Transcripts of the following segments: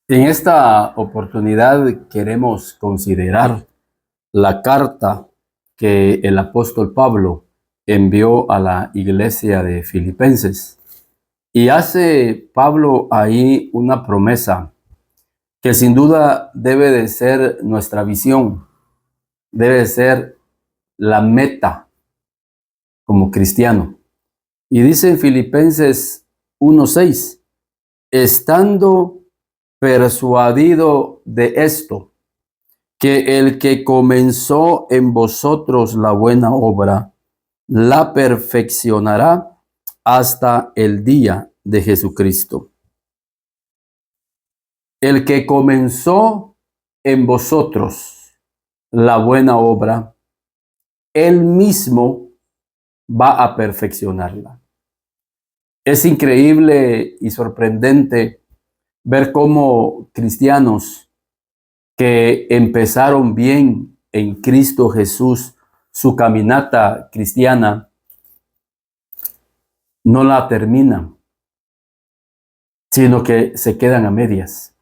En esta oportunidad queremos considerar la carta que el apóstol Pablo envió a la iglesia de Filipenses. Y hace Pablo ahí una promesa que sin duda debe de ser nuestra visión, debe de ser la meta como cristiano. Y dice en Filipenses 1:6, estando persuadido de esto, que el que comenzó en vosotros la buena obra, la perfeccionará hasta el día de Jesucristo. El que comenzó en vosotros la buena obra, él mismo va a perfeccionarla. Es increíble y sorprendente ver cómo cristianos que empezaron bien en Cristo Jesús su caminata cristiana, no la terminan, sino que se quedan a medias.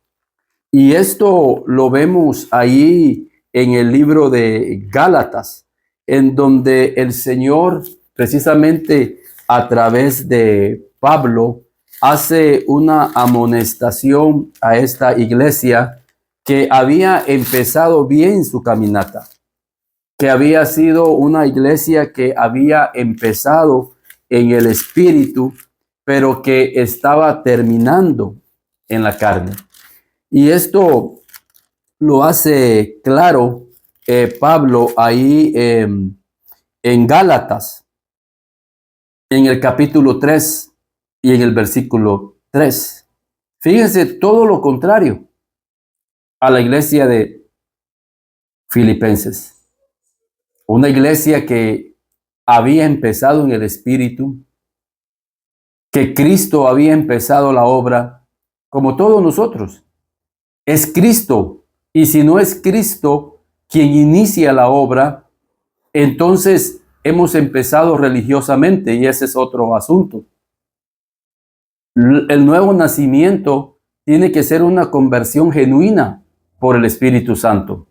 Y esto lo vemos ahí en el libro de Gálatas, en donde el Señor, precisamente a través de Pablo, hace una amonestación a esta iglesia que había empezado bien su caminata, que había sido una iglesia que había empezado en el espíritu, pero que estaba terminando en la carne. Y esto lo hace claro Pablo ahí en Gálatas, en el capítulo 3 y en el versículo 3. Fíjense todo lo contrario a la iglesia de Filipenses. Una iglesia que había empezado en el espíritu, que Cristo había empezado la obra, como todos nosotros. Es Cristo, y si no es Cristo quien inicia la obra, entonces hemos empezado religiosamente, y ese es otro asunto. El nuevo nacimiento tiene que ser una conversión genuina por el Espíritu Santo.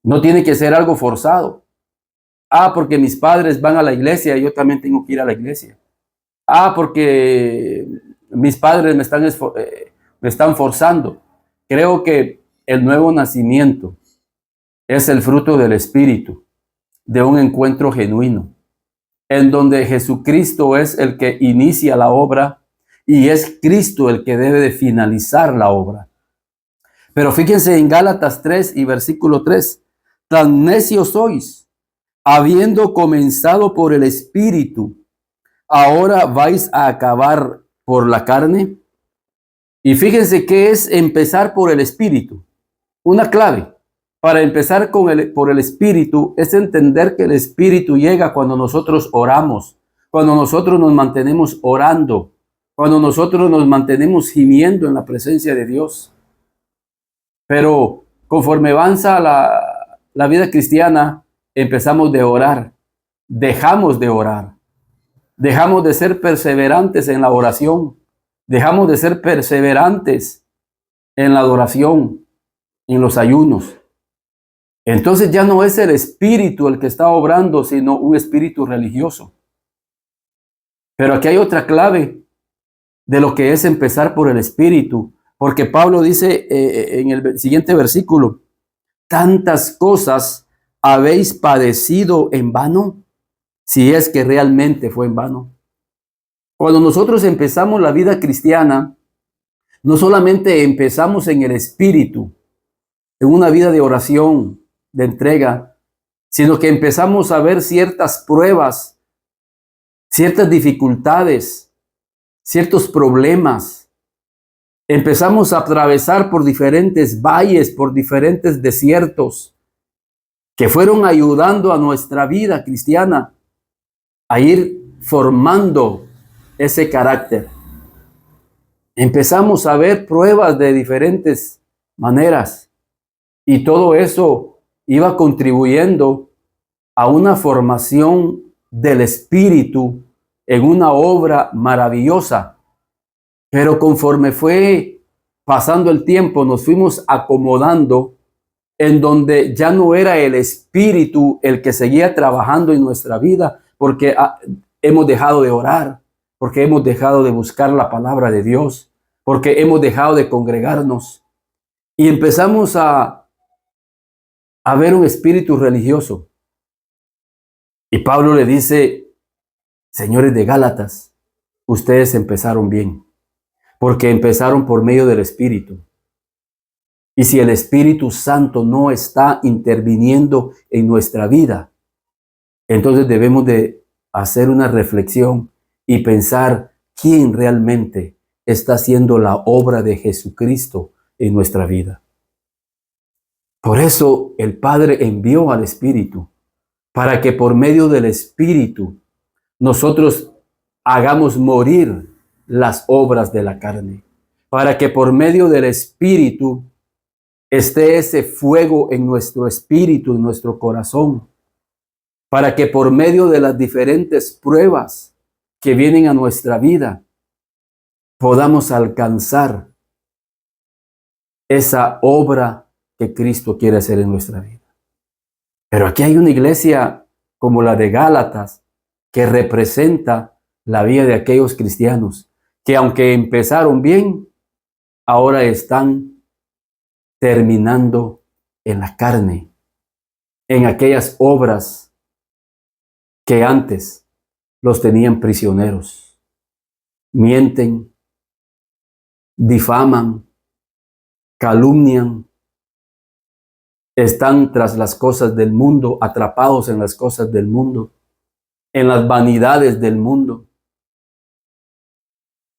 No tiene que ser algo forzado. Porque mis padres van a la iglesia, yo también tengo que ir a la iglesia. Porque mis padres me están forzando. Creo que el nuevo nacimiento es el fruto del Espíritu, de un encuentro genuino, en donde Jesucristo es el que inicia la obra y es Cristo el que debe de finalizar la obra. Pero fíjense en Gálatas 3 y versículo 3, tan necios sois, habiendo comenzado por el Espíritu, ahora vais a acabar por la carne. Y fíjense qué es empezar por el Espíritu. Una clave para empezar por el Espíritu es entender que el Espíritu llega cuando nosotros oramos, cuando nosotros nos mantenemos orando, cuando nosotros nos mantenemos gimiendo en la presencia de Dios. Pero conforme avanza la vida cristiana, empezamos de orar, dejamos de orar, dejamos de ser perseverantes en la oración, dejamos de ser perseverantes en la adoración, en los ayunos. Entonces ya no es el espíritu el que está obrando, sino un espíritu religioso. Pero aquí hay otra clave de lo que es empezar por el espíritu, porque Pablo dice en el siguiente versículo, tantas cosas habéis padecido en vano, si es que realmente fue en vano. Cuando nosotros empezamos la vida cristiana, no solamente empezamos en el espíritu, en una vida de oración, de entrega, sino que empezamos a ver ciertas pruebas, ciertas dificultades, ciertos problemas. Empezamos a atravesar por diferentes valles, por diferentes desiertos, que fueron ayudando a nuestra vida cristiana a ir formando ese carácter. Empezamos a ver pruebas de diferentes maneras y todo eso iba contribuyendo a una formación del espíritu en una obra maravillosa. Pero conforme fue pasando el tiempo, nos fuimos acomodando en donde ya no era el Espíritu el que seguía trabajando en nuestra vida, porque hemos dejado de orar, porque hemos dejado de buscar la palabra de Dios, porque hemos dejado de congregarnos y empezamos a ver un espíritu religioso. Y Pablo le dice, señores de Gálatas, ustedes empezaron bien, porque empezaron por medio del Espíritu. Y si el Espíritu Santo no está interviniendo en nuestra vida, entonces debemos de hacer una reflexión y pensar quién realmente está haciendo la obra de Jesucristo en nuestra vida. Por eso el Padre envió al Espíritu, para que por medio del Espíritu nosotros hagamos morir las obras de la carne, para que por medio del Espíritu esté ese fuego en nuestro espíritu, en nuestro corazón, para que por medio de las diferentes pruebas que vienen a nuestra vida podamos alcanzar esa obra que Cristo quiere hacer en nuestra vida. Pero aquí hay una iglesia como la de Gálatas que representa la vida de aquellos cristianos que aunque empezaron bien, ahora están terminando en la carne, en aquellas obras que antes los tenían prisioneros. Mienten, difaman, calumnian, están tras las cosas del mundo, atrapados en las cosas del mundo, en las vanidades del mundo.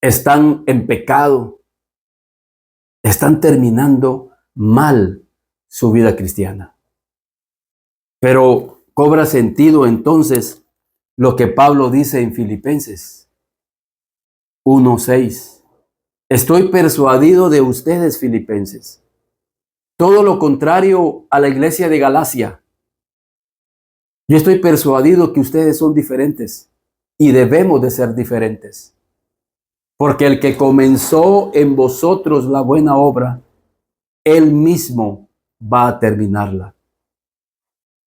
Están en pecado, están terminando mal su vida cristiana. Pero cobra sentido entonces lo que Pablo dice en Filipenses 1:6. Estoy persuadido de ustedes, filipenses. Todo lo contrario a la iglesia de Galacia. Yo estoy persuadido que ustedes son diferentes y debemos de ser diferentes. Porque el que comenzó en vosotros la buena obra, él mismo va a terminarla.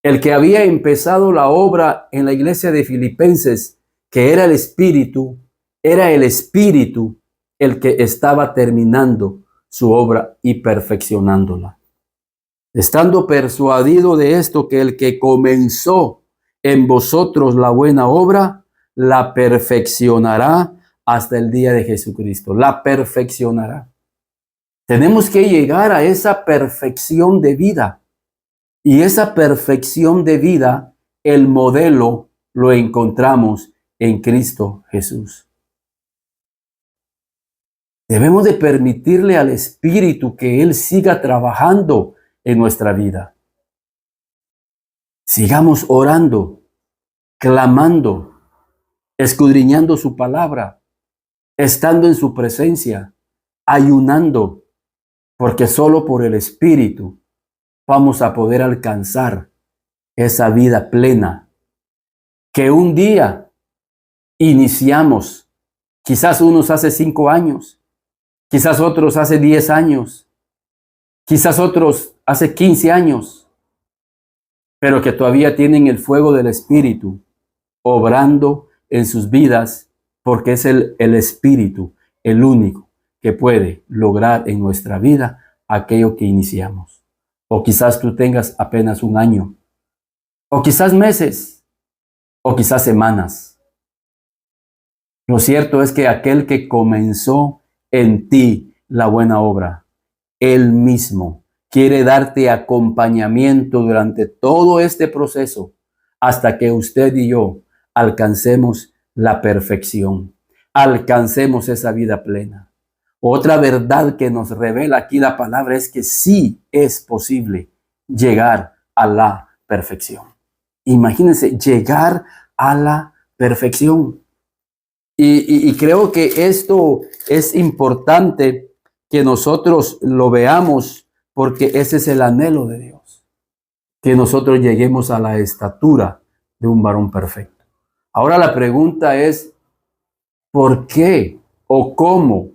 El que había empezado la obra en la iglesia de Filipenses, que era el Espíritu el que estaba terminando su obra y perfeccionándola. Estando persuadido de esto, que el que comenzó en vosotros la buena obra, la perfeccionará hasta el día de Jesucristo. La perfeccionará. Tenemos que llegar a esa perfección de vida. Y esa perfección de vida, el modelo lo encontramos en Cristo Jesús. Debemos de permitirle al Espíritu que Él siga trabajando en nuestra vida. Sigamos orando, clamando, escudriñando su palabra, estando en su presencia, ayunando, porque solo por el Espíritu vamos a poder alcanzar esa vida plena que un día iniciamos. Quizás unos hace 5 años, quizás otros hace 10 años, quizás otros hace 15 años, pero que todavía tienen el fuego del Espíritu obrando en sus vidas, porque es el Espíritu el único que puede lograr en nuestra vida aquello que iniciamos. O quizás tú tengas apenas 1 año, o quizás meses, o quizás semanas. Lo cierto es que aquel que comenzó en ti la buena obra, Él mismo quiere darte acompañamiento durante todo este proceso hasta que usted y yo alcancemos la perfección, alcancemos esa vida plena. Otra verdad que nos revela aquí la palabra es que sí es posible llegar a la perfección. Imagínense, llegar a la perfección. Y creo que esto es importante que nosotros lo veamos, porque ese es el anhelo de Dios, que nosotros lleguemos a la estatura de un varón perfecto. Ahora la pregunta es, ¿por qué o cómo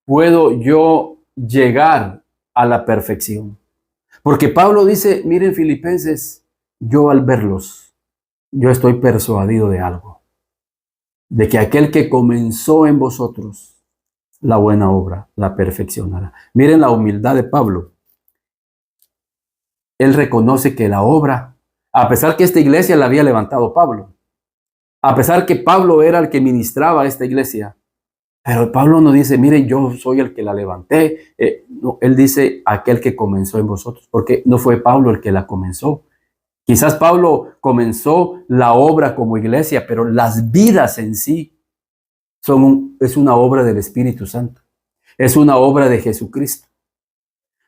puedo yo llegar a la perfección. Porque Pablo dice, miren Filipenses, yo al verlos, yo estoy persuadido de algo, de que aquel que comenzó en vosotros la buena obra, la perfeccionará. Miren la humildad de Pablo. Él reconoce que la obra, a pesar que esta iglesia la había levantado Pablo, a pesar que Pablo era el que ministraba a esta iglesia, pero Pablo no dice, miren, yo soy el que la levanté. No, él dice, aquel que comenzó en vosotros, porque no fue Pablo el que la comenzó. Quizás Pablo comenzó la obra como iglesia, pero las vidas en sí es una obra del Espíritu Santo. Es una obra de Jesucristo.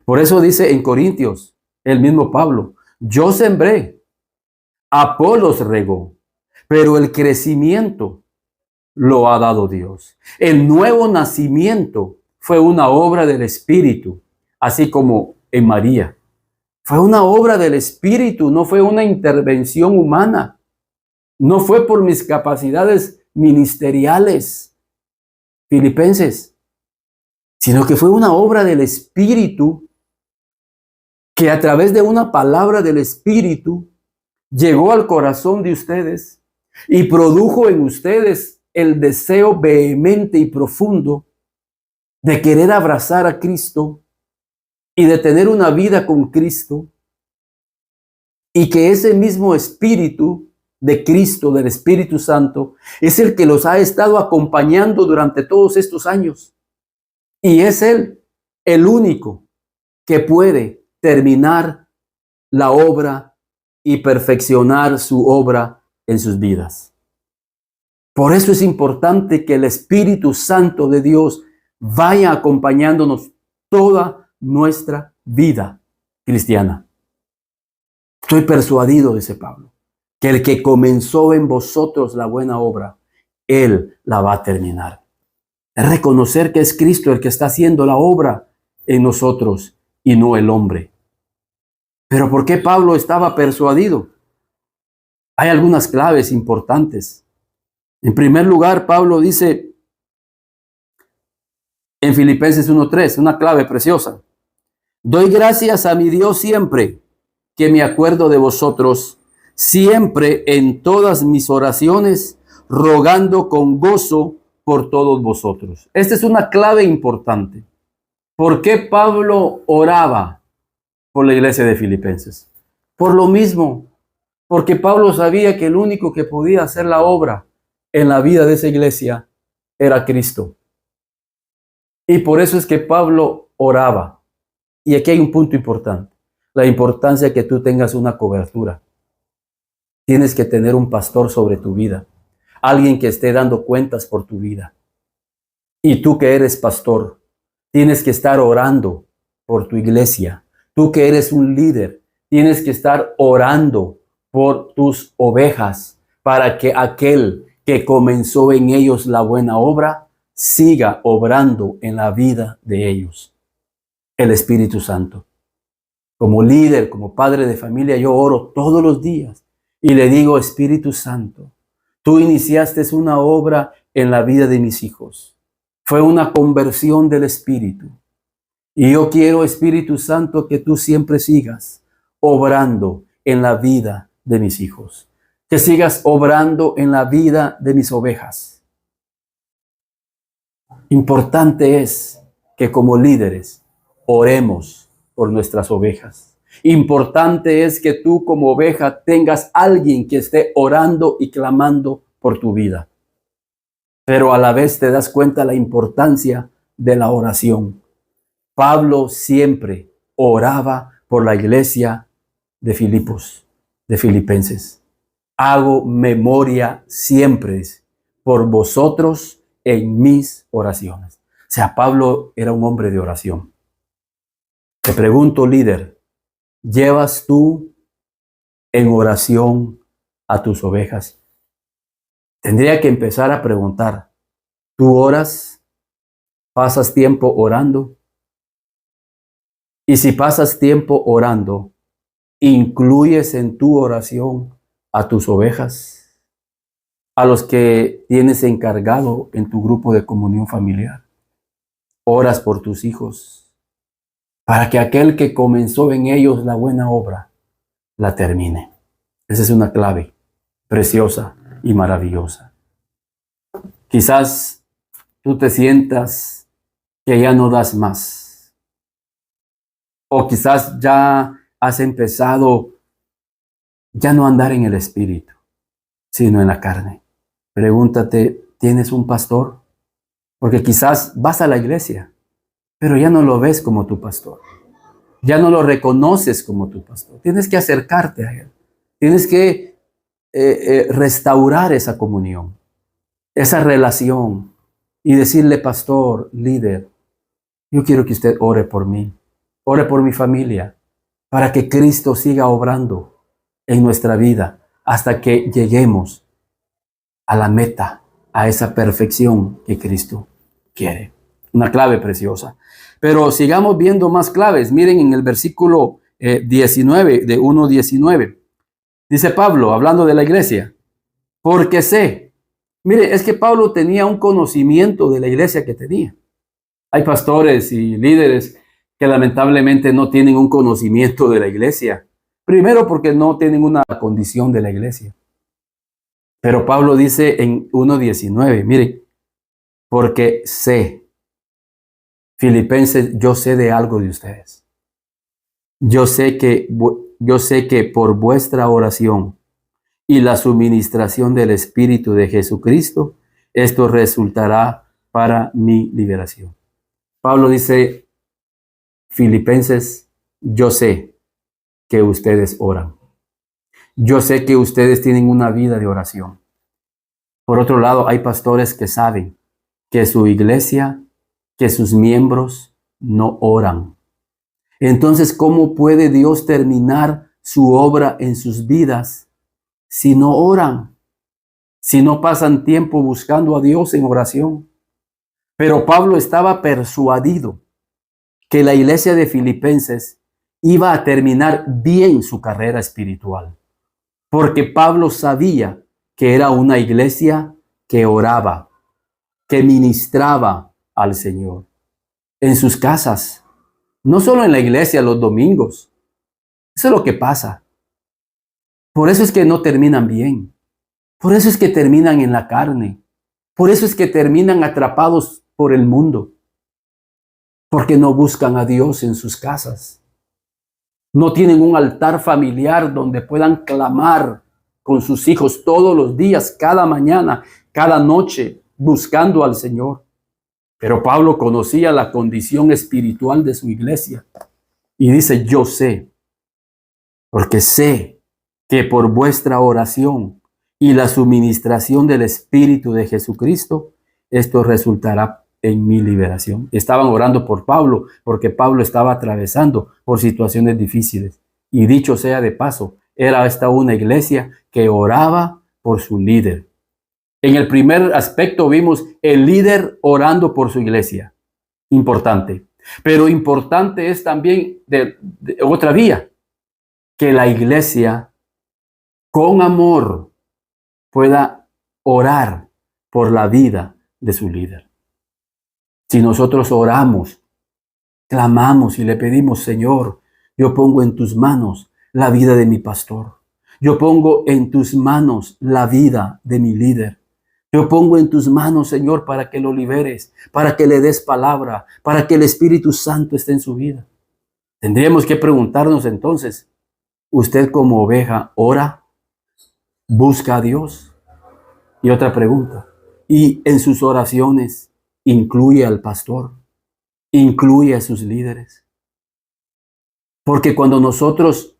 Por eso dice en Corintios, el mismo Pablo, yo sembré, Apolos regó, pero el crecimiento lo ha dado Dios. El nuevo nacimiento fue una obra del Espíritu, así como en María. Fue una obra del Espíritu, no fue una intervención humana. No fue por mis capacidades ministeriales, Filipenses, sino que fue una obra del Espíritu que a través de una palabra del Espíritu llegó al corazón de ustedes y produjo en ustedes el deseo vehemente y profundo de querer abrazar a Cristo y de tener una vida con Cristo, y que ese mismo Espíritu de Cristo, del Espíritu Santo, es el que los ha estado acompañando durante todos estos años. Y es Él el único que puede terminar la obra y perfeccionar su obra en sus vidas. Por eso es importante que el Espíritu Santo de Dios vaya acompañándonos toda nuestra vida cristiana. Estoy persuadido, dice Pablo, que el que comenzó en vosotros la buena obra, Él la va a terminar. Es reconocer que es Cristo el que está haciendo la obra en nosotros y no el hombre. Pero ¿por qué Pablo estaba persuadido? Hay algunas claves importantes. En primer lugar, Pablo dice en Filipenses 1:3, una clave preciosa. Doy gracias a mi Dios siempre que me acuerdo de vosotros, siempre en todas mis oraciones, rogando con gozo por todos vosotros. Esta es una clave importante. ¿Por qué Pablo oraba por la iglesia de Filipenses? Por lo mismo, porque Pablo sabía que el único que podía hacer la obra en la vida de esa iglesia era Cristo. Y por eso es que Pablo oraba. Y aquí hay un punto importante. La importancia de que tú tengas una cobertura. Tienes que tener un pastor sobre tu vida. Alguien que esté dando cuentas por tu vida. Y tú que eres pastor, tienes que estar orando por tu iglesia. Tú que eres un líder, tienes que estar orando por tus ovejas para que aquel que comenzó en ellos la buena obra siga obrando en la vida de ellos. El Espíritu Santo. Como líder, como padre de familia, yo oro todos los días y le digo, Espíritu Santo, tú iniciaste una obra en la vida de mis hijos. Fue una conversión del Espíritu. Y yo quiero, Espíritu Santo, que tú siempre sigas obrando en la vida de mis hijos. Que sigas obrando en la vida de mis ovejas. Importante es que como líderes oremos por nuestras ovejas. Importante es que tú como oveja tengas alguien que esté orando y clamando por tu vida. Pero a la vez te das cuenta la importancia de la oración. Pablo siempre oraba por la iglesia de Filipos, de Filipenses. Hago memoria siempre por vosotros en mis oraciones. O sea, Pablo era un hombre de oración. Te pregunto, líder, ¿llevas tú en oración a tus ovejas? Tendría que empezar a preguntar, ¿tú oras? ¿Pasas tiempo orando? Y si pasas tiempo orando, ¿incluyes en tu oración a tus ovejas? A los que tienes encargado en tu grupo de comunión familiar. ¿Oras por tus hijos? para que aquel que comenzó en ellos la buena obra la termine. Esa es una clave preciosa y maravillosa. Quizás tú te sientas que ya no das más, o quizás ya has empezado ya no andar en el espíritu, sino en la carne. Pregúntate, ¿tienes un pastor? Porque quizás vas a la iglesia, pero ya no lo ves como tu pastor. Ya no lo reconoces como tu pastor. Tienes que acercarte a él. Tienes que restaurar esa comunión, esa relación y decirle, pastor, líder, yo quiero que usted ore por mí, ore por mi familia, para que Cristo siga obrando en nuestra vida hasta que lleguemos a la meta, a esa perfección que Cristo quiere. Una clave preciosa. Pero sigamos viendo más claves. Miren en el versículo 19, de 1:19. Dice Pablo, hablando de la iglesia, porque sé. Mire, es que Pablo tenía un conocimiento de la iglesia que tenía. Hay pastores y líderes que lamentablemente no tienen un conocimiento de la iglesia. Primero porque no tienen una condición de la iglesia. Pero Pablo dice en 1:19, mire, porque sé, Filipenses, yo sé de algo de ustedes. Yo sé que por vuestra oración y la suministración del Espíritu de Jesucristo, esto resultará para mi liberación. Pablo dice, Filipenses, yo sé que ustedes oran. Yo sé que ustedes tienen una vida de oración. Por otro lado, hay pastores que saben que su iglesia, que sus miembros no oran. Entonces, ¿cómo puede Dios terminar su obra en sus vidas si no oran? Si no pasan tiempo buscando a Dios en oración. Pero Pablo estaba persuadido que la iglesia de Filipenses iba a terminar bien su carrera espiritual. Porque Pablo sabía que era una iglesia que oraba, que ministraba al Señor en sus casas, no solo en la iglesia los domingos. Eso es lo que pasa. Por eso es que no terminan bien. Por eso es que terminan en la carne. Por eso es que terminan atrapados por el mundo. Porque no buscan a Dios en sus casas. No tienen un altar familiar donde puedan clamar con sus hijos todos los días, cada mañana, cada noche, buscando al Señor. Pero Pablo conocía la condición espiritual de su iglesia y dice, yo sé, porque sé que por vuestra oración y la suministración del Espíritu de Jesucristo, esto resultará en mi liberación. Estaban orando por Pablo porque Pablo estaba atravesando por situaciones difíciles. Y dicho sea de paso, era esta una iglesia que oraba por su líder. En el primer aspecto vimos el líder orando por su iglesia. Importante. Pero importante es también de otra vía, que la iglesia con amor pueda orar por la vida de su líder. Si nosotros oramos, clamamos y le pedimos, Señor, yo pongo en tus manos la vida de mi pastor. Yo pongo en tus manos la vida de mi líder. Yo pongo en tus manos, Señor, para que lo liberes, para que le des palabra, para que el Espíritu Santo esté en su vida. Tendríamos que preguntarnos entonces, ¿usted como oveja ora? ¿Busca a Dios? Y otra pregunta, ¿y en sus oraciones incluye al pastor? ¿Incluye a sus líderes? Porque cuando nosotros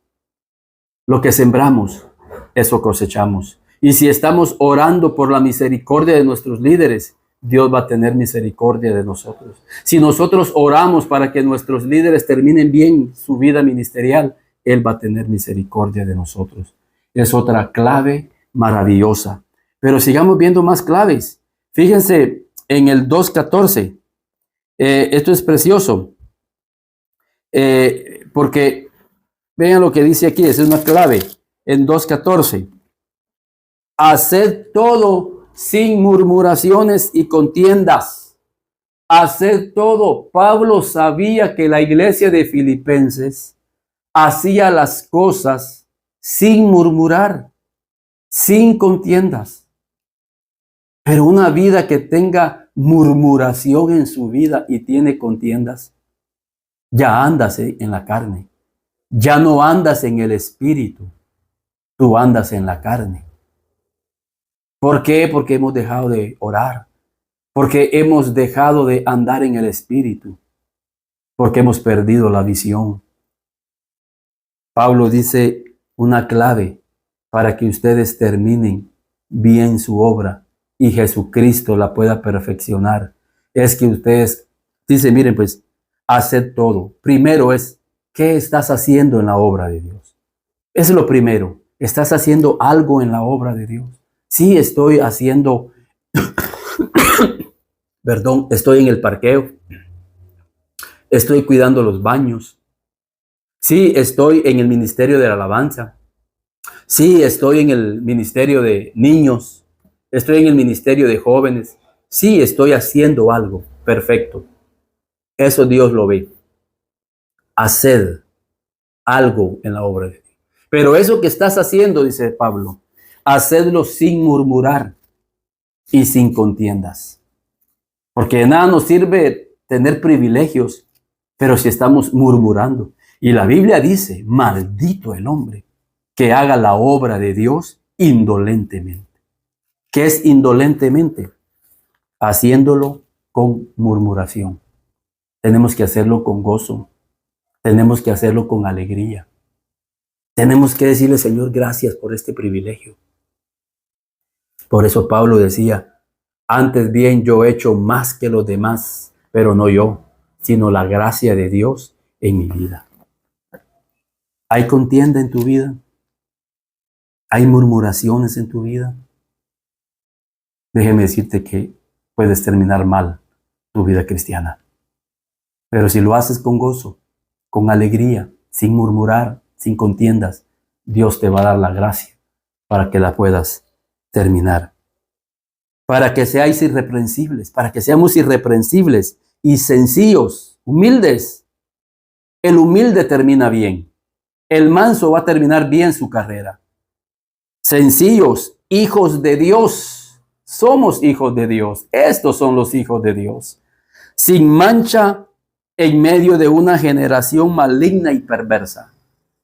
lo que sembramos, eso cosechamos. Y si estamos orando por la misericordia de nuestros líderes, Dios va a tener misericordia de nosotros. Si nosotros oramos para que nuestros líderes terminen bien su vida ministerial, Él va a tener misericordia de nosotros. Es otra clave maravillosa. Pero sigamos viendo más claves. Fíjense en el 2:14. Esto es precioso. Porque vean lo que dice aquí, esa es una clave. En 2:14. Haced todo sin murmuraciones y contiendas. Haced todo. Pablo sabía que la iglesia de Filipenses hacía las cosas sin murmurar, sin contiendas. Pero una vida que tenga murmuración en su vida y tiene contiendas, ya andas en la carne. Ya no andas en el espíritu. Tú andas en la carne. ¿Por qué? Porque hemos dejado de orar. Porque hemos dejado de andar en el espíritu. Porque hemos perdido la visión. Pablo dice una clave para que ustedes terminen bien su obra y Jesucristo la pueda perfeccionar. Es que ustedes, dice, miren pues, haced todo. Primero es, ¿qué estás haciendo en la obra de Dios? Es lo primero. ¿Estás haciendo algo en la obra de Dios? Sí, estoy haciendo, estoy en el parqueo. Estoy cuidando los baños. Sí, estoy en el ministerio de la alabanza. Sí, estoy en el ministerio de niños. Estoy en el ministerio de jóvenes. Sí, estoy haciendo algo. Perfecto. Eso Dios lo ve. Haced algo en la obra de Dios. Pero eso que estás haciendo, dice Pablo, hacedlo sin murmurar y sin contiendas. Porque de nada nos sirve tener privilegios, pero si estamos murmurando. Y la Biblia dice, maldito el hombre que haga la obra de Dios indolentemente. ¿Qué es indolentemente? Haciéndolo con murmuración. Tenemos que hacerlo con gozo. Tenemos que hacerlo con alegría. Tenemos que decirle, Señor, gracias por este privilegio. Por eso Pablo decía, antes bien yo he hecho más que los demás, pero no yo, sino la gracia de Dios en mi vida. ¿Hay contienda en tu vida? ¿Hay murmuraciones en tu vida? Déjeme decirte que puedes terminar mal tu vida cristiana. Pero si lo haces con gozo, con alegría, sin murmurar, sin contiendas, Dios te va a dar la gracia para que la puedas terminar. Para que seáis irreprensibles, para que seamos irreprensibles y sencillos, humildes. El humilde termina bien. El manso va a terminar bien su carrera. Sencillos, hijos de Dios. Somos hijos de Dios. Estos son los hijos de Dios. Sin mancha en medio de una generación maligna y perversa.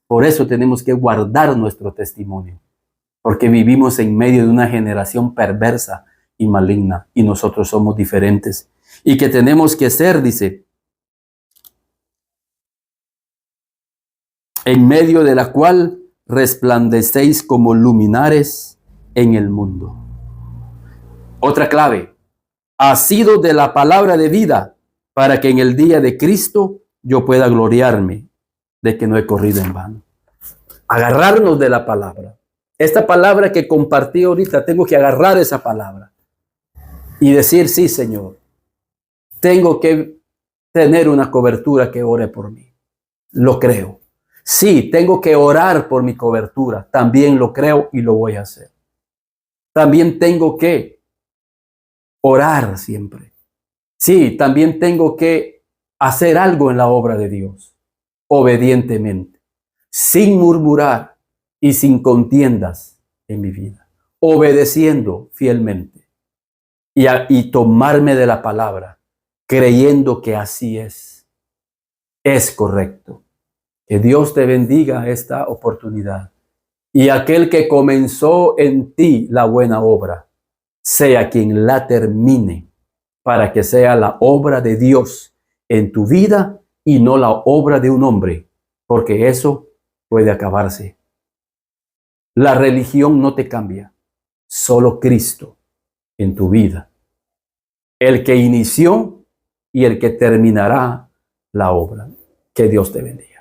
Por eso tenemos que guardar nuestro testimonio. Porque vivimos en medio de una generación perversa y maligna. Y nosotros somos diferentes. Y que tenemos que ser, dice, en medio de la cual resplandecéis como luminares en el mundo. Otra clave, asidos de la palabra de vida, para que en el día de Cristo yo pueda gloriarme de que no he corrido en vano. Agarrarnos de la palabra. Esta palabra que compartí ahorita, tengo que agarrar esa palabra y decir, sí, Señor, tengo que tener una cobertura que ore por mí. Lo creo. Sí, tengo que orar por mi cobertura. También lo creo y lo voy a hacer. También tengo que orar siempre. Sí, también tengo que hacer algo en la obra de Dios, obedientemente, sin murmurar y sin contiendas en mi vida, obedeciendo fielmente y tomarme de la palabra, creyendo que así es correcto. Que Dios te bendiga esta oportunidad. Y aquel que comenzó en ti la buena obra, sea quien la termine, para que sea la obra de Dios en tu vida y no la obra de un hombre, porque eso puede acabarse. La religión no te cambia, solo Cristo en tu vida. El que inició y el que terminará la obra. Que Dios te bendiga.